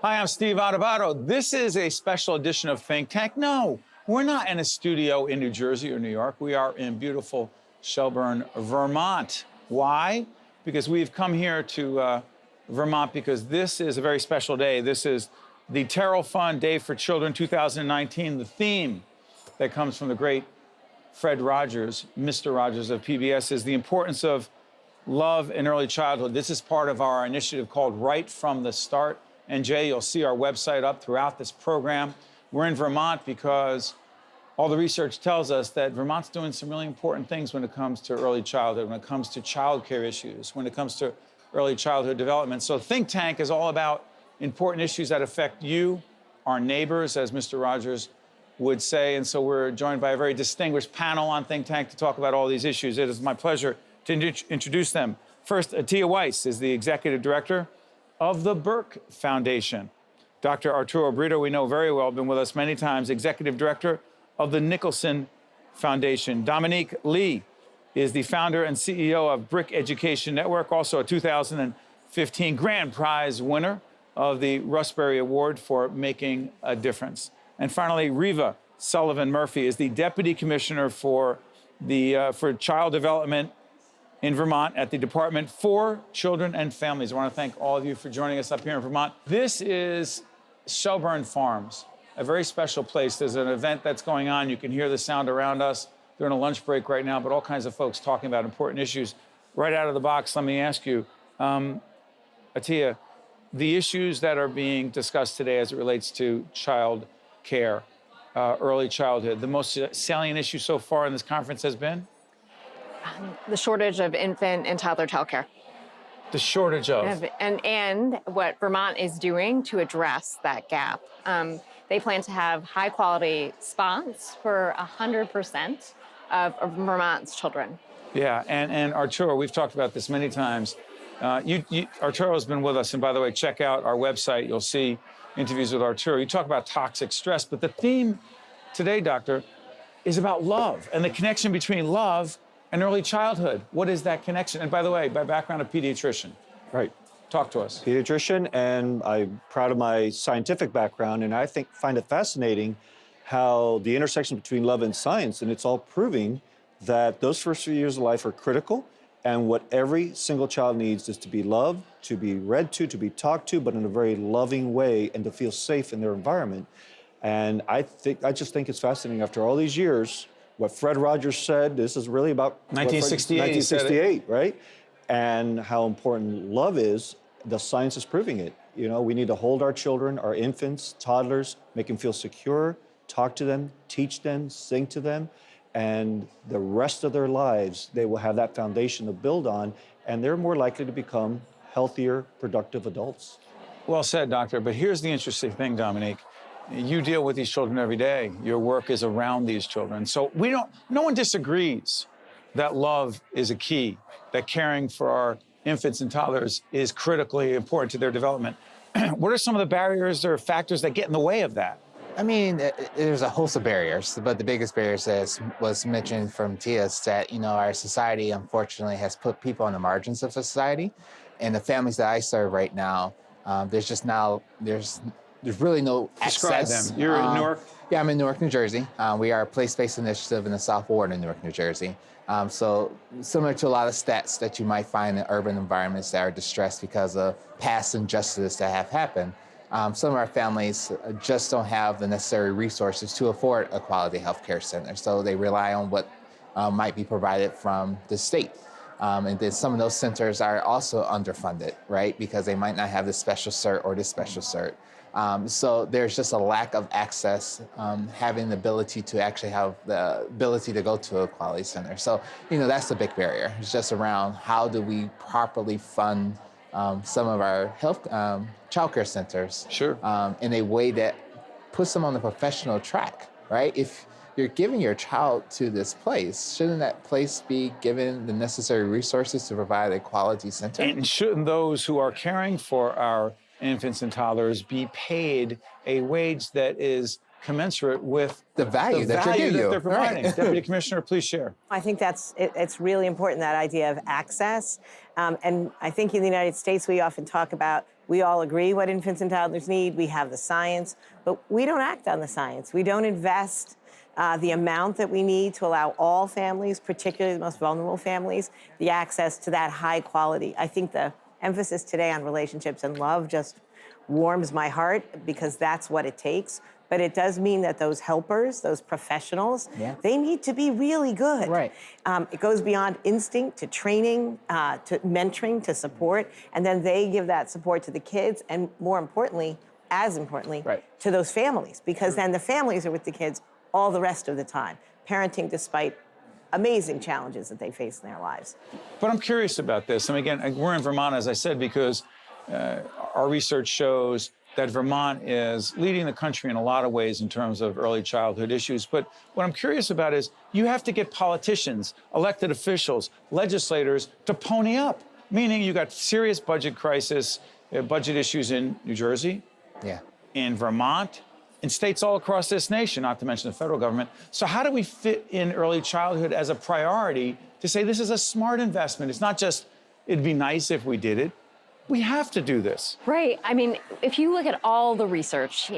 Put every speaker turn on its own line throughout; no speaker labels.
Hi, I'm Steve Adubato. This is a special edition of Think Tank. No, we're not in a studio in New Jersey or New York. We are in beautiful Shelburne, Vermont. Why? Because we've come here to Vermont because this is a very special day. This is the Turrell Fund Day for Children 2019. The theme that comes from the great Fred Rogers, Mr. Rogers of PBS, is the importance of love in early childhood. This is part of our initiative called Right from the Start. And Jay, you'll see our website up throughout this program. We're in Vermont because all the research tells us that Vermont's doing some really important things when it comes to early childhood, when it comes to childcare issues, when it comes to early childhood development. So Think Tank is all about important issues that affect you, our neighbors, as Mr. Rogers would say. And so we're joined by a very distinguished panel on Think Tank to talk about all these issues. It is my pleasure to introduce them. First, Atiya Weiss is the executive director of the Burke Foundation. Dr. Arturo Brito, we know very well, been with us many times, executive director of the Nicholson Foundation. Dominique Lee is the founder and CEO of Brick Education Network, also a 2015 grand prize winner of the Rusberry Award for Making a Difference. And finally, Reva Sullivan Murphy is the deputy commissioner for child development in Vermont at the Department for Children and Families. I want to thank all of you for joining us up here in Vermont. This is Shelburne Farms, a very special place. There's an event that's going on. You can hear the sound around us. They're in a lunch break right now, but all kinds of folks talking about important issues. Right out of the box, let me ask you, Atiya, the issues that are being discussed today as it relates to child care, early childhood, the most salient issue so far in this conference has been?
The shortage of infant and toddler childcare.
The shortage of?
And what Vermont is doing to address that gap. They plan to have high quality spots for 100% of Vermont's children.
Yeah, and Arturo, we've talked about this many times. Arturo's been with us, and by the way, check out our website. You'll see interviews with Arturo. You talk about toxic stress, but the theme today, doctor, is about love and the connection between love and early childhood. What is that connection? And by the way, by background, a pediatrician.
Right.
Talk to us.
Pediatrician, and I'm proud of my scientific background, and I find it fascinating how the intersection between love and science, and it's all proving that those first few years of life are critical, and what every single child needs is to be loved, to be read to be talked to, but in a very loving way, and to feel safe in their environment. And I just think it's fascinating after all these years. What Fred Rogers said, this is really about
1968,
right? And how important love is. The science is proving it. You know, we need to hold our children, our infants, toddlers, make them feel secure, talk to them, teach them, sing to them, and the rest of their lives, they will have that foundation to build on, and they're more likely to become healthier, productive adults.
Well said, doctor, but here's the interesting thing, Dominique. You deal with these children every day. Your work is around these children. So no one disagrees that love is a key, that caring for our infants and toddlers is critically important to their development. What are some of the barriers or factors that get in the way of that?
I mean, there's a host of barriers, but the biggest barriers that was mentioned from Tia is that, our society, unfortunately, has put people on the margins of society. And the families that I serve right now, there's really no
Describe
access.
them. You're in Newark?
Yeah, I'm in Newark, New Jersey. We are a place-based initiative in the South Ward in Newark, New Jersey. So similar to a lot of stats that you might find in urban environments that are distressed because of past injustices that have happened, some of our families just don't have the necessary resources to afford a quality healthcare center. So they rely on what might be provided from the state. And then some of those centers are also underfunded, right? Because they might not have this special cert or this special cert. So there's just a lack of access, having the ability to actually have the ability to go to a quality center. So, that's the big barrier. It's just around how do we properly fund some of our health childcare centers in a way that puts them on the professional track, right? If you're giving your child to this place, shouldn't that place be given the necessary resources to provide a quality center?
And shouldn't those who are caring for our infants and toddlers be paid a wage that is commensurate with
The value that you're
value
giving
that
you.
they're providing.
Right.
Deputy Commissioner, please share.
I think it's really important, that idea of access. And I think in the United States, we often talk about, we all agree what infants and toddlers need. We have the science, but we don't act on the science. We don't invest the amount that we need to allow all families, particularly the most vulnerable families, the access to that high quality. I think the emphasis today on relationships and love just warms my heart, because that's what it takes. But it does mean that those helpers, those professionals, they need to be really good.
Right.
It goes beyond instinct to training, to mentoring, to support, and then they give that support to the kids, and more importantly, as importantly, to those families, because then the families are with the kids all the rest of the time, parenting despite amazing challenges that they face in their lives.
But I'm curious about this. And again, we're in Vermont, as I said, because our research shows that Vermont is leading the country in a lot of ways in terms of early childhood issues. But what I'm curious about is you have to get politicians, elected officials, legislators to pony up, meaning you got serious budget crisis, budget issues in New Jersey, in Vermont, in states all across this nation, not to mention the federal government. So how do we fit in early childhood as a priority to say this is a smart investment? It's not just, it'd be nice if we did it. We have to do this.
Right. I mean, if you look at all the research,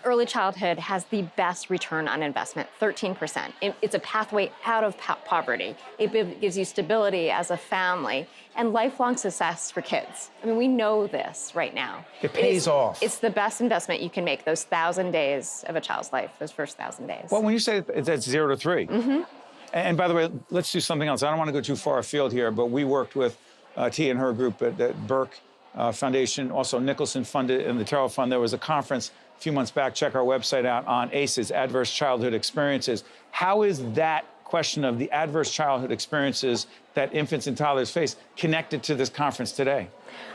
early childhood has the best return on investment, 13%. It's a pathway out of poverty. It gives you stability as a family and lifelong success for kids. I mean, we know this right now.
It pays off.
It's the best investment you can make, those 1,000 days of a child's life, those first 1,000 days.
Well, when you say that's 0 to 3. And by the way, let's do something else. I don't want to go too far afield here, but we worked with Atiya and her group at Burke Foundation, also Nicholson funded, and the Turrell Fund. There was a conference a few months back. Check our website out on ACEs, Adverse Childhood Experiences. How is that question of the adverse childhood experiences that infants and toddlers face connected to this conference today?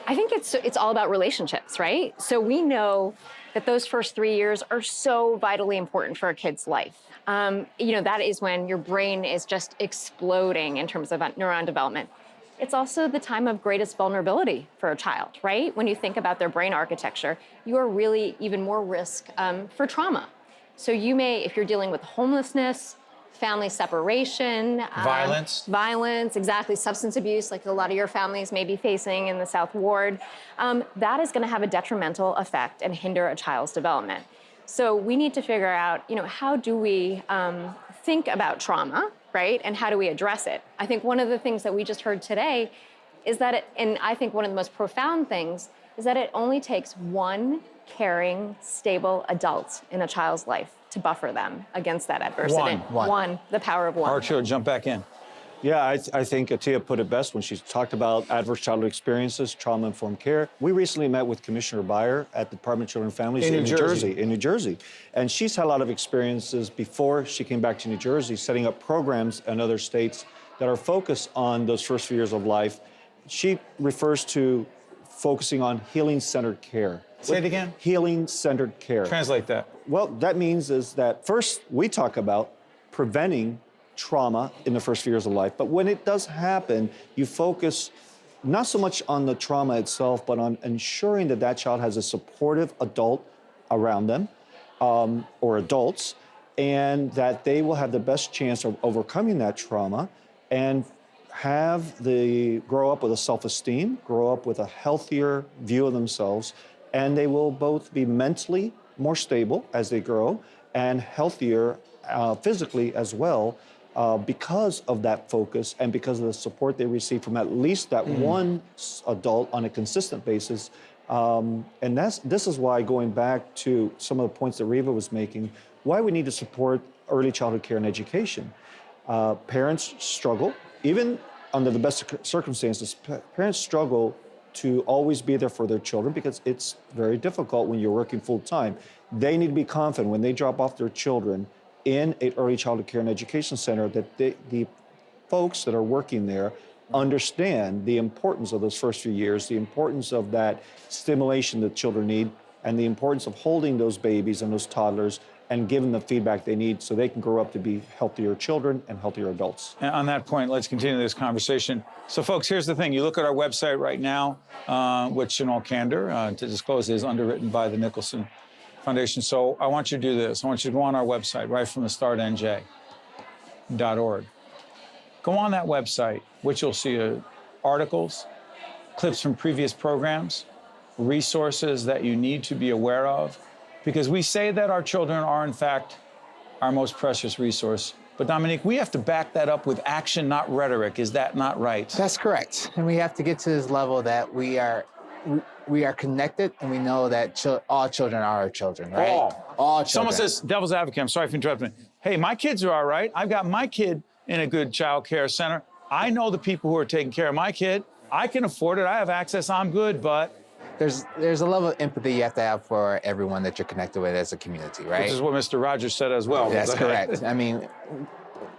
I think it's all about relationships, right? So we know that those first 3 years are so vitally important for a kid's life. That is when your brain is just exploding in terms of neuron development. It's also the time of greatest vulnerability for a child, right? When you think about their brain architecture, you are really even more risk for trauma. So you may, if you're dealing with homelessness, family separation, violence, exactly, substance abuse, like a lot of your families may be facing in the South Ward, that is going to have a detrimental effect and hinder a child's development. So we need to figure out, how do we think about trauma, right? And how do we address it? I think one of the things that we just heard today is that, and I think one of the most profound things, is that it only takes one caring, stable adult in a child's life to buffer them against that adversity. One, the power of one.
Arturo, jump back in.
Yeah, I think Atiya put it best when she talked about adverse childhood experiences, trauma-informed care. We recently met with Commissioner Beyer at the Department of Children and Families in New Jersey. And she's had a lot of experiences before she came back to New Jersey, setting up programs in other states that are focused on those first few years of life. She refers to focusing on healing-centered care.
Say it again.
Healing-centered care.
Translate that.
Well, that means is that first we talk about preventing trauma in the first few years of life. But when it does happen, you focus not so much on the trauma itself, but on ensuring that that child has a supportive adult around them, or adults, and that they will have the best chance of overcoming that trauma and grow up with a self-esteem, grow up with a healthier view of themselves, and they will both be mentally more stable as they grow and healthier physically as well, because of that focus and because of the support they receive from at least that one adult on a consistent basis. And this is why, going back to some of the points that Reva was making, why we need to support early childhood care and education. Parents struggle, even under the best circumstances, parents struggle to always be there for their children because it's very difficult when you're working full time. They need to be confident when they drop off their children in an early childhood care and education center that the folks that are working there understand the importance of those first few years, the importance of that stimulation that children need, and the importance of holding those babies and those toddlers and giving the feedback they need so they can grow up to be healthier children and healthier adults.
And on that point, let's continue this conversation. So, folks, here's the thing. You look at our website right now, which in all candor, to disclose, is underwritten by the Nicholson Foundation. So I want you to do this. I want you to go on our website, right from the start, nj.org. Go on that website, which you'll see articles, clips from previous programs, resources that you need to be aware of, because we say that our children are, in fact, our most precious resource. But Dominique, we have to back that up with action, not rhetoric. Is that not right?
That's correct. And we have to get to this level that we are connected, and we know that all children are our children, right? All children.
Someone says, devil's advocate, I'm sorry for interrupting. Hey, my kids are all right. I've got my kid in a good child care center. I know the people who are taking care of my kid. I can afford it. I have access. I'm good, but...
There's a level of empathy you have to have for everyone that you're connected with as a community, right?
Which is what Mr. Rogers said as well.
That's correct. I mean,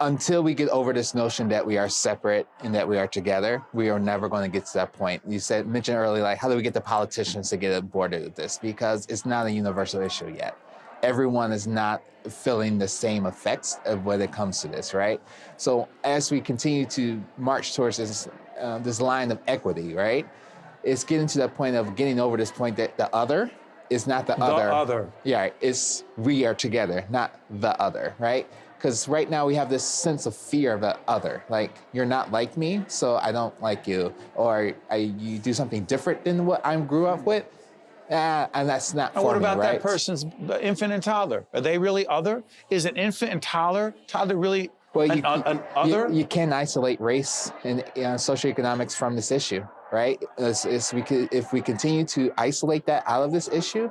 until we get over this notion that we are separate and that we are together, we are never going to get to that point. You mentioned earlier, like, how do we get the politicians to get on board with this? Because it's not a universal issue yet. Everyone is not feeling the same effects of when it comes to this, right? So as we continue to march towards this line of equity, right? It's getting to that point of getting over this point that the other is not the other.
The other.
Yeah, it's we are together, not the other, right? Because right now we have this sense of fear of the other. Like, you're not like me, so I don't like you. Or you do something different than what I grew up with, and that's not for me,
what about
right?
that person's infant and toddler? Are they really other? Is an infant and toddler really an other?
You can't isolate race and socioeconomics from this issue, right? If we continue to isolate that out of this issue,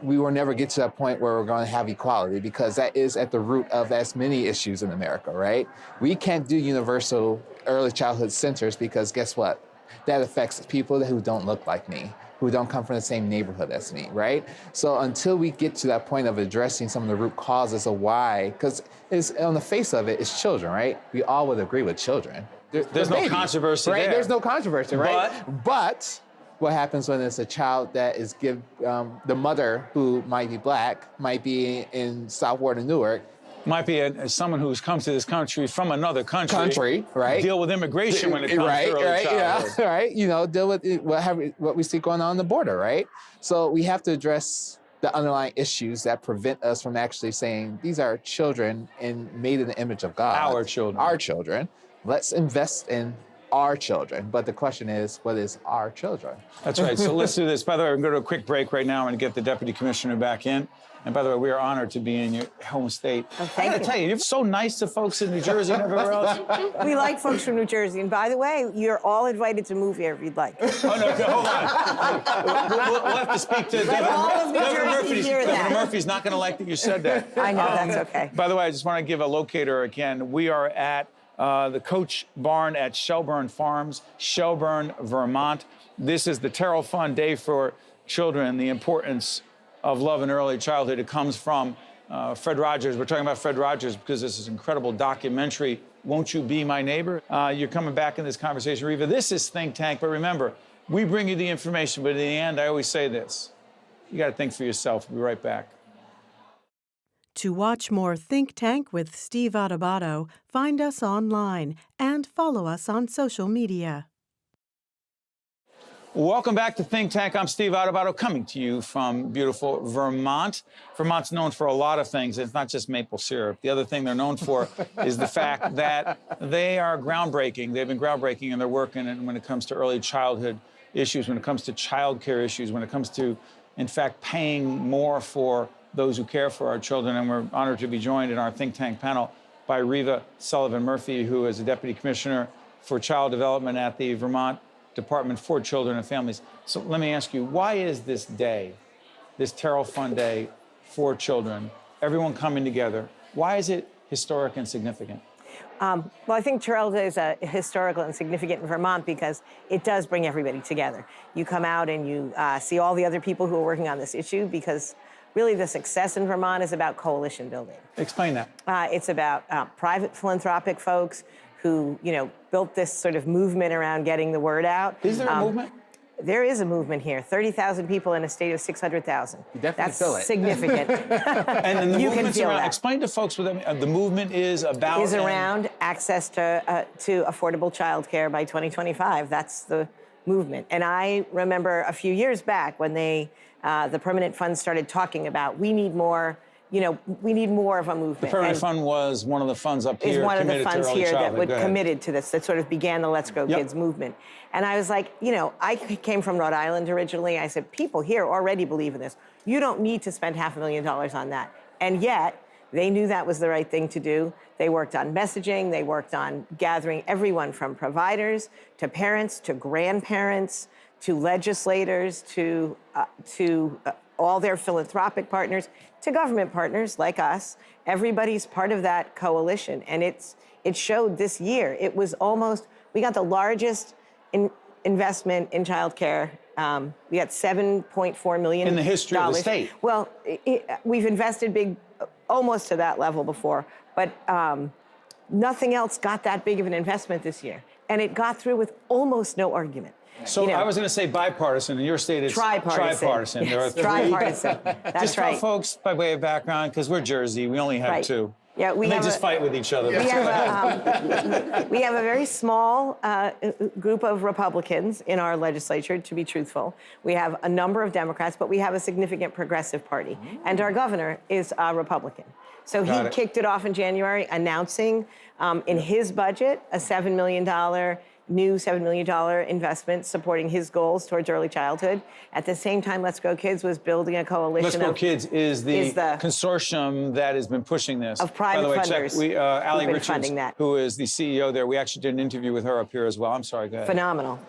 we will never get to that point where we're going to have equality, because that is at the root of as many issues in America, right? We can't do universal early childhood centers because guess what? That affects people who don't look like me, who don't come from the same neighborhood as me, right? So until we get to that point of addressing some of the root causes of why, because on the face of it, it's children, right? We all would agree with children.
There's no controversy
right?
there.
There's no controversy, right? But what happens when it's a child that is the mother who might be black, might be in South Ward of Newark,
might be someone who's come to this country from another country,
right?
Deal with immigration when it comes to early childhood.
Yeah, right. Deal with what we see going on the border, right? So we have to address the underlying issues that prevent us from actually saying these are children and made in the image of God.
Our children.
Our children. Let's invest in our children. But the question is, what is our children?
That's right. So let's do this. By the way, we're going to go to a quick break right now and get the Deputy Commissioner back in. And by the way, we are honored to be in your home state.
Oh, thank
I got to tell you, you're so nice to folks in New Jersey and everywhere else.
We like folks from New Jersey. And by the way, you're all invited to move here if you'd like.
Oh, no, hold on. We'll have to speak to Governor Murphy. Governor Murphy's not going to like that you said that.
I know, that's okay.
By the way, I just want to give a locator again. We are at the Coach Barn at Shelburne Farms, Shelburne, Vermont. This is the Turrell Fund Day for Children, the importance of love in early childhood. It comes from Fred Rogers. We're talking about Fred Rogers because this is an incredible documentary, Won't You Be My Neighbor? You're coming back in this conversation, Reva. This is Think Tank, but remember, we bring you the information, but in the end, I always say this. You got to think for yourself. We'll be right back.
To watch more Think Tank with Steve Adubato, find us online and follow us on social media.
Welcome back to Think Tank. I'm Steve Adubato, coming to you from beautiful Vermont. Vermont's known for a lot of things. It's not just maple syrup. The other thing they're known for is the fact that they are groundbreaking. They've been groundbreaking in their work and when it comes to early childhood issues, when it comes to child care issues, when it comes to, in fact, paying more for those who care for our children. And we're honored to be joined in our Think Tank panel by Reeva Sullivan Murphy, who is a Deputy Commissioner for Child Development at the Vermont Department for Children and Families. So let me ask you, why is this day, this Turrell Fund Day for children, everyone coming together, why is it historic and significant?
Well, I think Turrell Day is historical and significant in Vermont because it does bring everybody together. You come out and you see all the other people who are working on this issue, because really the success in Vermont is about coalition building.
Explain that.
It's about private philanthropic folks who, built this sort of movement around getting the word out.
Is there a movement?
There is a movement here. 30,000 people in a state of 600,000.
You definitely
That's
feel it.
significant.
And the
you can
movement's
feel
around.
that.
Explain to folks what the movement is about.
Is around access to affordable child care by 2025. That's the movement. And I remember a few years back when the Permanent Fund started talking about, we need more, we need more of a movement.
The Permanent Fund was one of the funds up here.
Is one of the funds here that
committed
to this, that sort of began the Let's Go Kids movement. And I was like, I came from Rhode Island originally. I said, people here already believe in this. You don't need to spend $500,000 on that. And yet, they knew that was the right thing to do. They worked on messaging. They worked on gathering everyone from providers to parents to grandparents to legislators to all their philanthropic partners to government partners like us. Everybody's part of that coalition. And it showed this year. It was almost, we got the largest investment in childcare. We got $7.4 million
in the history of the state.
Well, we've invested big, almost to that level before, but nothing else got that big of an investment this year. And it got through with almost no argument.
So I was going to say bipartisan. In your state, it's tripartisan.
Yes,
there are three.
Tripartisan. That's
just
right.
tell folks, by way of background, because we're Jersey, we only have two.
Yeah,
they just fight with each other.
We have a very small group of Republicans in our legislature, to be truthful. We have a number of Democrats, but we have a significant progressive party. And our governor is a Republican. So he kicked it off in January, announcing in his budget a new $7 million investment supporting his goals towards early childhood. At the same time, Let's Go Kids was building a coalition.
Let's Go Kids is the consortium that has been pushing this.
Of private funders.
Allie Richards, who is the CEO there, we actually did an interview with her up here as well. I'm sorry, go ahead.
Phenomenal.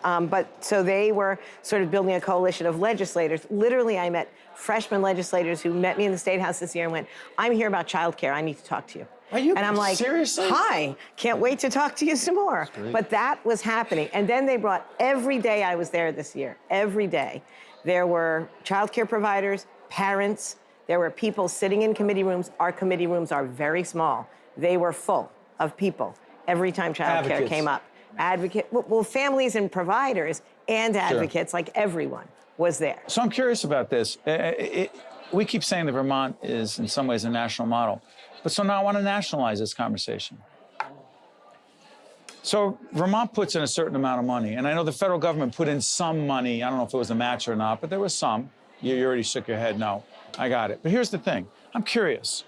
So they were sort of building a coalition of legislators. Literally, I met freshman legislators who met me in the State House this year and went, I'm here about childcare. I need to talk to you.
Are you
and I'm like,
seriously?
Hi, can't wait to talk to you some more. But that was happening. And then they brought, every day I was there this year, every day, there were childcare providers, parents, there were people sitting in committee rooms. Our committee rooms are very small. They were full of people every time childcare came up. Families and providers and advocates, like everyone was there.
So I'm curious about this. We keep saying that Vermont is in some ways a national model. But so now I want to nationalize this conversation. So Vermont puts in a certain amount of money, and I know the federal government put in some money. I don't know if it was a match or not, but there was some. You already shook your head, no, I got it. But here's the thing, I'm curious.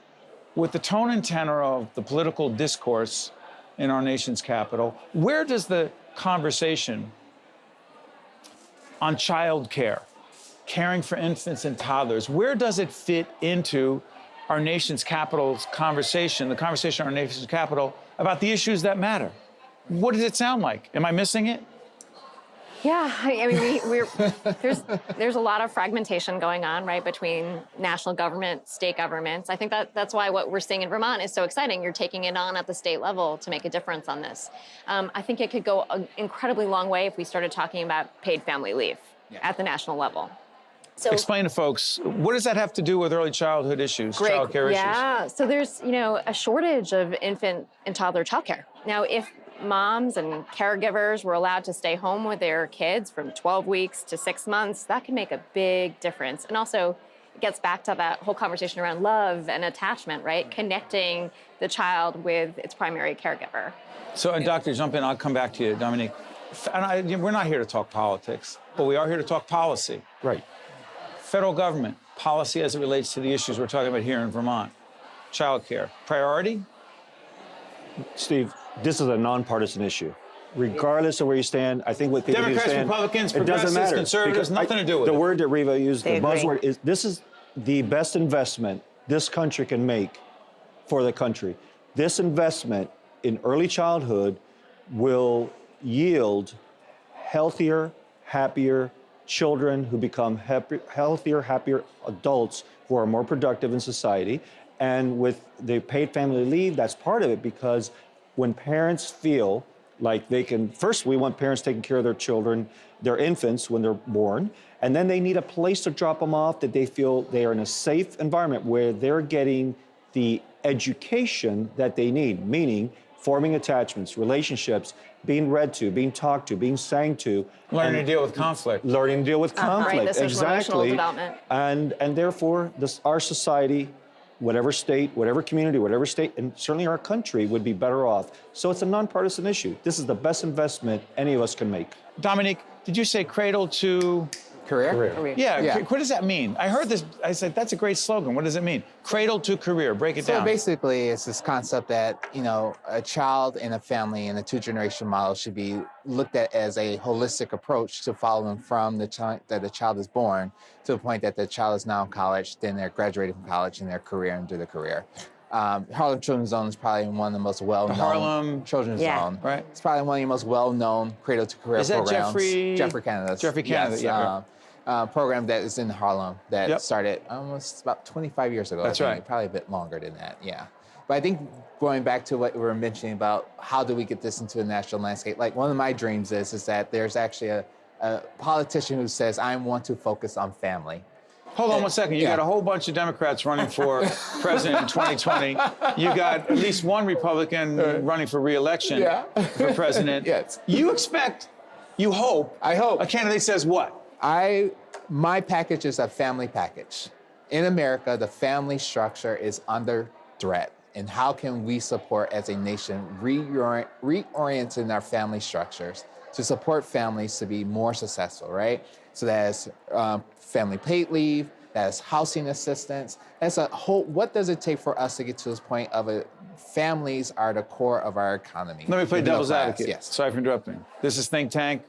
With the tone and tenor of the political discourse in our nation's capital, where does the conversation on childcare, caring for infants and toddlers, where does it fit into our nation's capital's conversation, the conversation in our nation's capital about the issues that matter? What does it sound like? Am I missing it?
Yeah, I mean, there's a lot of fragmentation going on, right, between national government, state governments. I think that's why what we're seeing in Vermont is so exciting. You're taking it on at the state level to make a difference on this. I think it could go an incredibly long way if we started talking about paid family leave at the national level. So,
explain to folks, what does that have to do with early childhood issues, childcare issues?
Yeah, so there's, a shortage of infant and toddler childcare. Now, if moms and caregivers were allowed to stay home with their kids from 12 weeks to 6 months, that can make a big difference. And also, it gets back to that whole conversation around love and attachment, right? Connecting the child with its primary caregiver.
So, and Doctor, jump in, I'll come back to you, Dominique. We're not here to talk politics, but we are here to talk policy.
Right.
Federal government, policy as it relates to the issues we're talking about here in Vermont. Childcare, priority?
Steve, this is a nonpartisan issue. Regardless of where you stand, I think what people
Democrats,
understand,
Republicans,
it doesn't
progressives,
matter.
conservatives, nothing to do with it.
The word that Reva used, the buzzword, is this is the best investment this country can make for the country. This investment in early childhood will yield healthier, happier children who become healthier, happier adults who are more productive in society. And with the paid family leave, that's part of it, because when parents feel like they can, first, we want parents taking care of their children, their infants when they're born, and then they need a place to drop them off that they feel they are in a safe environment where they're getting the education that they need, meaning forming attachments, relationships, being read to, being talked to, being sang to.
Learning to deal with conflict.
Learning to deal with conflict,
right, the social
exactly.
development.
And therefore, our society whatever state, whatever community, whatever state, and certainly our country would be better off. So it's a nonpartisan issue. This is the best investment any of us can make.
Dominique, did you say cradle to
Career?
Yeah. What does that mean? I heard this. I said, that's a great slogan. What does it mean? Cradle to career. Break it down.
So basically, it's this concept that, a child and a family in a two-generation model should be looked at as a holistic approach to following from the time that the child is born to the point that the child is now in college, then they're graduating from college and their career into the career. Harlem Children's Zone is probably one of the most well-known.
Harlem
Children's Zone.
Right.
It's probably one of the most well-known cradle to career
Is that
programs. Jeffrey Canada's.
Jeffrey Canada,
yes,
yeah.
Program that is in Harlem that
Yep.
started almost about 25 years ago.
That's
I think,
right.
Probably a bit longer than that, yeah. But I think going back to what we were mentioning about how do we get this into a national landscape, like one of my dreams is that there's actually a politician who says, I want to focus on family.
Hold on one second. You got a whole bunch of Democrats running for president in 2020. You got at least one Republican running for re-election for president.
Yes.
You expect, you hope,
I hope.
a candidate says what?
My package is a family package. In America, the family structure is under threat. And how can we support as a nation reorienting our family structures to support families to be more successful, right? So that's family paid leave, that's housing assistance, that's a whole, what does it take for us to get to this point of families are the core of our economy?
Let me play
Middle
devil's
class,
advocate.
Yes.
Sorry for interrupting. This is Think Tank.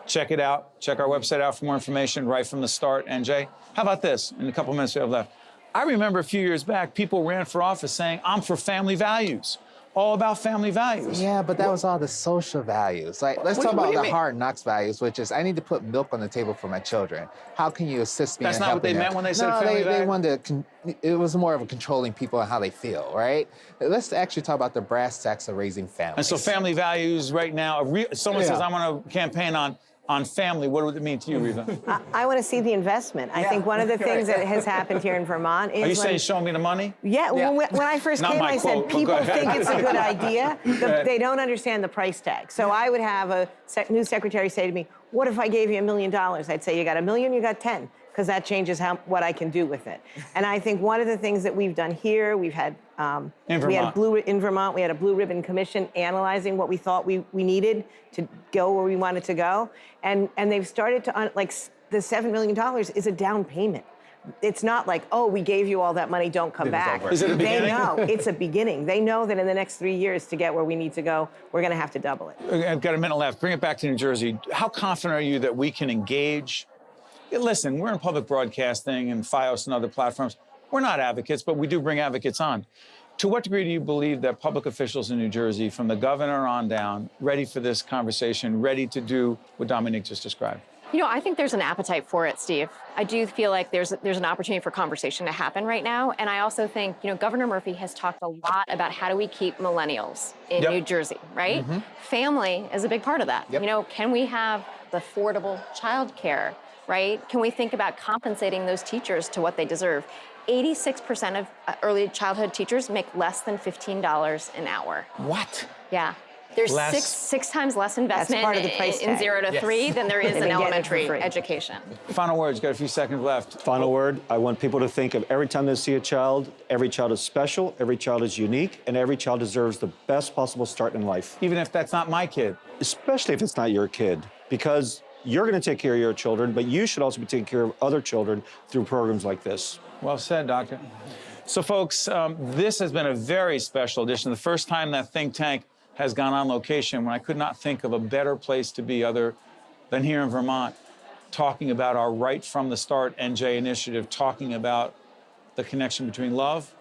Check it out. Check our website out for more information right from the start, NJ. How about this? In a couple minutes we have left. I remember a few years back, people ran for office saying, I'm for family values. All about family values.
Yeah, but that was all the social values. Like, let's talk
what do
about
you
the
mean?
hard knocks values, which is I need to put milk on the table for my children. How can you assist me?
That's
in
not what they
helping
meant
them?
when they said
no,
family
they
values?
wanted to. It was more of a controlling people and how they feel, right? Let's actually talk about the brass tacks of raising families.
And so family values right now, someone says, I'm going to campaign on family. What would it mean to you, Reva?
I want to see the investment. I think one of the things that has happened here in Vermont is
Are you saying show me the money?
Yeah, when I first
Not
came,
my
I
quote,
said
but
people
go ahead.
think it's a good idea. They don't understand the price tag. So I would have a new secretary say to me, what if I gave you $1 million? I'd say, you got $1 million, you got 10, because that changes what I can do with it. And I think one of the things that we've done here, we've had in Vermont, we had a blue ribbon commission analyzing what we thought we needed to go where we wanted to go. And they've started to, the $7 million is a down payment. It's not like, oh, we gave you all that money, don't come back.
Is it a beginning?
They know it's a beginning. They know that in the next 3 years to get where we need to go, we're going to have to double it.
I've got a minute left. Bring it back to New Jersey. How confident are you that we can engage? Listen, we're in public broadcasting and FiOS and other platforms. We're not advocates, but we do bring advocates on. To what degree do you believe that public officials in New Jersey, from the governor on down, ready for this conversation, ready to do what Dominique just described?
I think there's an appetite for it, Steve. I do feel like there's an opportunity for conversation to happen right now. And I also think, Governor Murphy has talked a lot about how do we keep millennials in New Jersey, right? Mm-hmm. Family is a big part of that.
Yep.
Can we have affordable childcare, right? Can we think about compensating those teachers to what they deserve? 86% of early childhood teachers make less than $15 an hour.
What?
Yeah. There's
Less.
six times less investment
part of the price
in
tag.
0 to 3 than there is
And
in
they get it for
elementary
free.
education.
Final words, got a few seconds left.
Final word, I want people to think of every time they see a child, every child is special, every child is unique, and every child deserves the best possible start in life.
Even if that's not my kid.
Especially if it's not your kid, because you're going to take care of your children, but you should also be taking care of other children through programs like this.
Well said, Doctor. So, folks, this has been a very special edition. The first time that Think Tank has gone on location when I could not think of a better place to be other than here in Vermont, talking about our Right From the Start NJ initiative, talking about the connection between love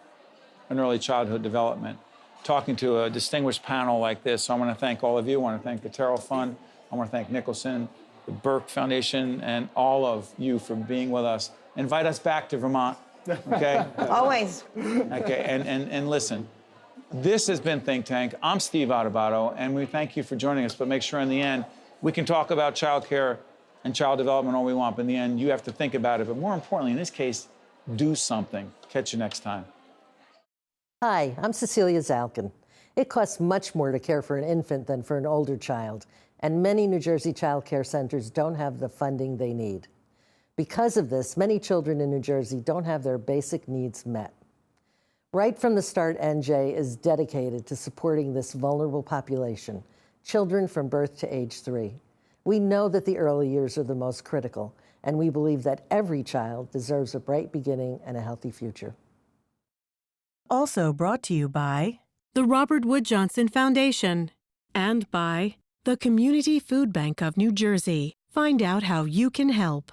and early childhood development, talking to a distinguished panel like this. So I want to thank all of you. I want to thank the Turrell Fund. I want to thank Nicholson, the Burke Foundation, and all of you for being with us. Invite us back to Vermont, okay?
Always.
Okay, and listen, this has been Think Tank. I'm Steve Adubato, and we thank you for joining us, but make sure in the end, we can talk about childcare and child development all we want, but in the end, you have to think about it. But more importantly, in this case, do something. Catch you next time.
Hi, I'm Cecilia Zalkin. It costs much more to care for an infant than for an older child, and many New Jersey child care centers don't have the funding they need. Because of this, many children in New Jersey don't have their basic needs met. Right from the start, NJ is dedicated to supporting this vulnerable population, children from birth to age 3. We know that the early years are the most critical, and we believe that every child deserves a bright beginning and a healthy future.
Also brought to you by the Robert Wood Johnson Foundation and by the Community Food Bank of New Jersey. Find out how you can help.